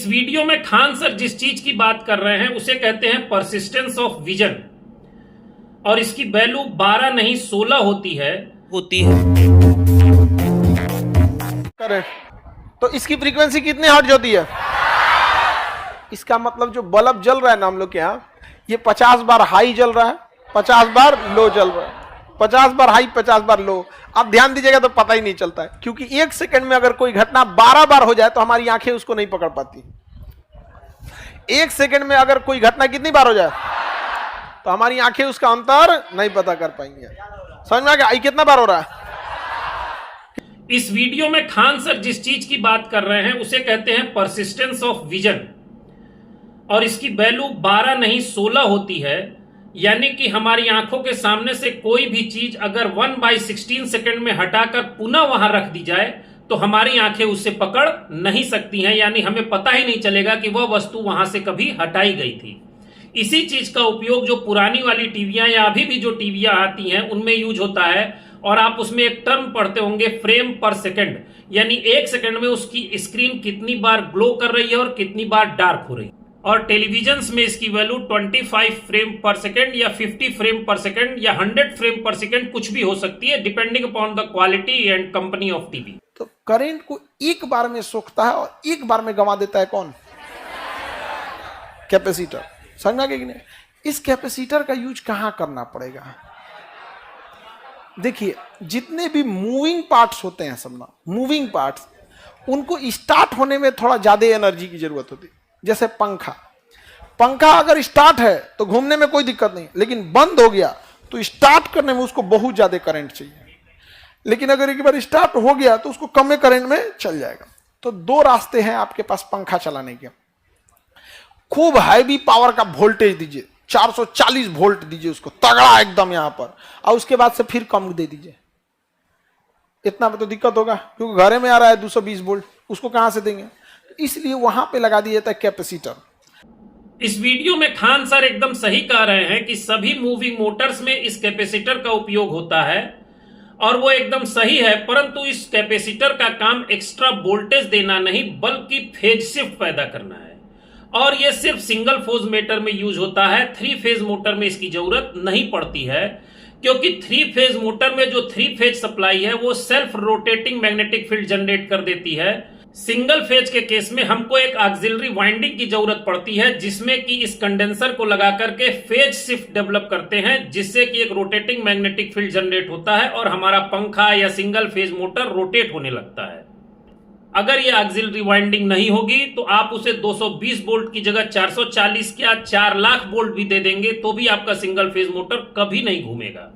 इस वीडियो में खान सर जिस चीज की बात कर रहे हैं उसे कहते हैं परसिस्टेंस ऑफ विजन, और इसकी वैल्यू 12 नहीं 16 होती है। करेक्ट। तो इसकी फ्रीक्वेंसी कितने हर्ट्ज होती है? इसका मतलब जो बल्ब जल रहा है ना हम लोग के यहाँ, ये 50 बार हाई जल रहा है, 50 बार लो जल रहा है, 50 बार हाई 50 बार लो। आप ध्यान दीजिएगा तो पता ही नहीं चलता है, क्योंकि 1 सेकंड में अगर कोई घटना 12 बार हो जाए तो हमारी आंखें उसको नहीं पकड़ पाती। 1 सेकंड में अगर कोई घटना कितनी बार हो जाए तो हमारी आंखें उसका अंतर नहीं पता कर पाएंगे। समझ में आ गया? कितना बार हो रहा है? इस वीडियो में खान सर जिस चीज की बात कर रहे हैं उसे कहते हैं परसिस्टेंस ऑफ विजन, और इसकी वैल्यू 12 नहीं 16 होती है। यानी कि हमारी आंखों के सामने से कोई भी चीज अगर 1/16 सेकंड में हटाकर पुनः वहां रख दी जाए तो हमारी आंखें उससे पकड़ नहीं सकती हैं, यानी हमें पता ही नहीं चलेगा कि वह वस्तु वहां से कभी हटाई गई थी। इसी चीज का उपयोग जो पुरानी वाली टीवियां या अभी भी जो टीवियां आती हैं उनमें यूज होता है, और आप उसमें एक टर्म पढ़ते होंगे फ्रेम पर सेकंड, यानी 1 सेकंड में उसकी स्क्रीन कितनी बार ग्लो कर रही है और कितनी बार डार्क हो रही है। और टेलीविजन में इसकी वैल्यू 25 फ्रेम पर सेकंड या 50 फ्रेम पर सेकंड या 100 फ्रेम पर सेकंड कुछ भी हो सकती है, depending upon the quality and company of TV. तो करंट को एक बार में सोखता है और एक बार में गंवा देता है कौन? कैपेसिटर। समझना कि नहीं? इस कैपेसिटर का यूज कहां करना पड़ेगा? देखिए, जितने भी मूविंग पार्ट्स होते हैं सब ना, मूविंग पार्ट्स, उनको स्टार्ट होने में थोड़ा ज्यादा एनर्जी की जरूरत होती है। जैसे पंखा अगर स्टार्ट है तो घूमने में कोई दिक्कत नहीं, लेकिन बंद हो गया तो स्टार्ट करने में उसको बहुत ज्यादा करंट चाहिए। लेकिन अगर एक बार स्टार्ट हो गया तो उसको कम करंट में चल जाएगा। तो 2 रास्ते हैं आपके पास पंखा चलाने के। खूब हैवी पावर का वोल्टेज दीजिए, 440 वोल्ट दीजिए उसको तगड़ा एकदम यहां पर, और उसके बाद से फिर कम दे दीजिए। इतना में तो दिक्कत होगा, क्योंकि घरे में आ रहा है 220 वोल्ट, उसको कहां से देंगे? इसलिए वहां पे लगा दिया जाता है कैपेसिटर। इस वीडियो में खान सर एकदम सही कह रहे हैं कि सभी मूविंग मोटर्स में इस कैपेसिटर का उपयोग होता है, और वो एकदम सही है। परंतु इस कैपेसिटर का काम एक्स्ट्रा वोल्टेज देना नहीं बल्कि फेज शिफ्ट पैदा करना है, और ये सिर्फ सिंगल फेज मोटर में यूज होता है। 3 फेज मोटर में इसकी जरूरत नहीं पड़ती है, क्योंकि 3 फेज मोटर में जो 3 फेज सप्लाई है वो self rotating magnetic field generate कर देती है। सिंगल फेज के केस में हमको एक ऑक्सिलरी वाइंडिंग की जरूरत पड़ती है, जिसमें कि इस कंडेंसर को लगा करके फेज शिफ्ट डेवलप करते हैं, जिससे कि एक रोटेटिंग मैग्नेटिक फील्ड जनरेट होता है और हमारा पंखा या सिंगल फेज मोटर रोटेट होने लगता है। अगर ये ऑक्सिलरी वाइंडिंग नहीं होगी तो आप उसे 220 वोल्ट की जगह 440 या 4 लाख वोल्ट भी दे देंगे तो भी आपका सिंगल फेज मोटर कभी नहीं घूमेगा।